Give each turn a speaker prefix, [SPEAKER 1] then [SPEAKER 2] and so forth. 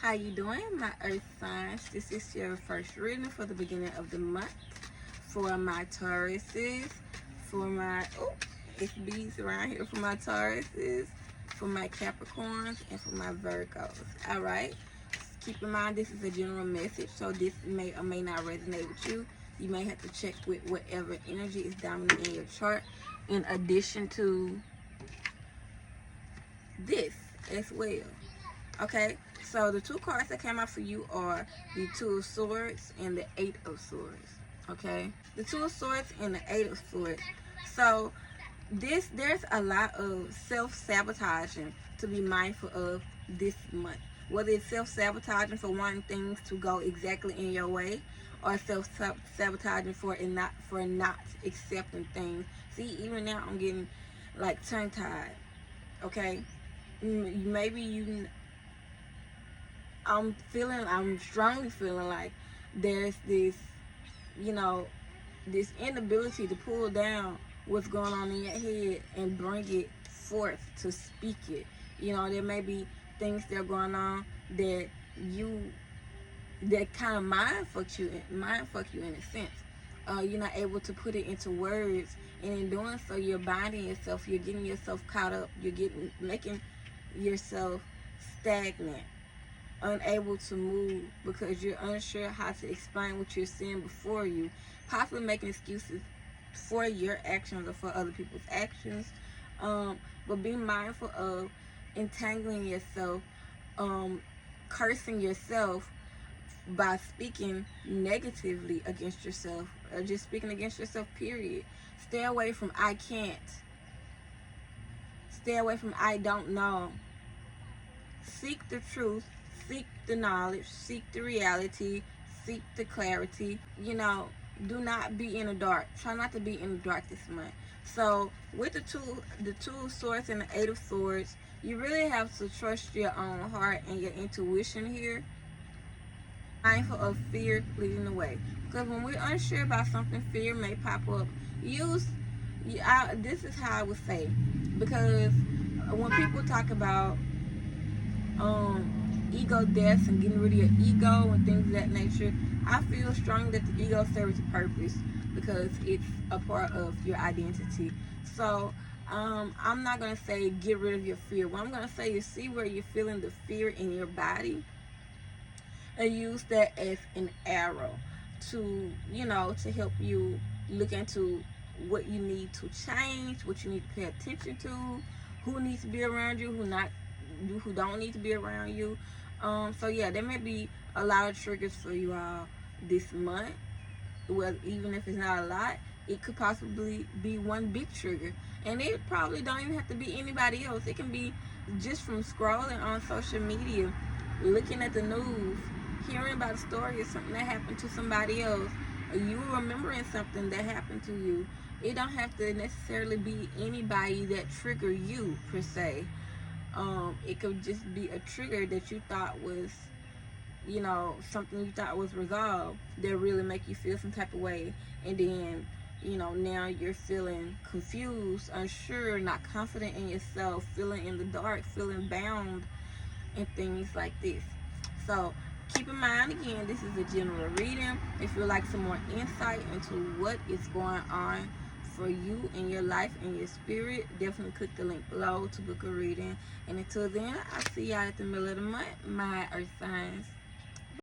[SPEAKER 1] How you doing, my earth signs? This is your first reading for the beginning of the month for my Tauruses, for my it's bees around here, for my Tauruses, for my Capricorns, and for my Virgos. All right, keep in mind this is a general message, so this may or may not resonate with you. You may have to check with whatever energy is dominant in your chart, in addition to this as well. Okay, so the two cards that came out for you are the Two of Swords and the Eight of Swords. Okay, the Two of Swords and the Eight of Swords. So there's a lot of self-sabotaging to be mindful of this month. Whether it's self-sabotaging for wanting things to go exactly in your way, or self-sabotaging for not accepting things. See, even now I'm getting like tongue-tied. Okay, maybe I'm strongly feeling like there's this, this inability to pull down what's going on in your head and bring it forth to speak it. There may be things that are going on that kind of mind fuck you in a sense. You're not able to put it into words, and in doing so, you're binding yourself. You're getting yourself caught up. Making yourself stagnant, unable to move because you're unsure how to explain what you're seeing before you, possibly making excuses for your actions or for other people's actions. But be mindful of entangling yourself, cursing yourself by speaking negatively against yourself, or just speaking against yourself, period. Stay away from I can't. Stay away from I don't know. Seek the truth, seek the knowledge, seek the reality, seek the clarity. Do not be in the dark. Try not to be in the dark this month. So with the two of Swords and the Eight of Swords, you really have to trust your own heart and your intuition here. Mindful of fear leading the way, because when we're unsure about something, fear may pop up. This is how I would say, because when people talk about ego deaths and getting rid of your ego and things of that nature, I feel strongly that the ego serves a purpose because it's a part of your identity. So I'm not going to say get rid of your fear. What I'm going to say is see where you're feeling the fear in your body and use that as an arrow to help you look into what you need to change, what you need to pay attention to, who needs to be around you, who don't need to be around you. So yeah, there may be a lot of triggers for you all this month. Well, even if it's not a lot, it could possibly be one big trigger, and it probably don't even have to be anybody else. It can be just from scrolling on social media, looking at the news, hearing about a story or something that happened to somebody else, or you remembering something that happened to you. It don't have to necessarily be anybody that trigger you per se. It could just be a trigger that you thought was, something you thought was resolved that really make you feel some type of way, and then now you're feeling confused, unsure, not confident in yourself, feeling in the dark, feeling bound, and things like this. So keep in mind, again, this is a general reading. If you'd like some more insight into what is going on for you in your life and your spirit, definitely click the link below to book a reading. And until then, I'll see y'all at the middle of the month, my earth signs.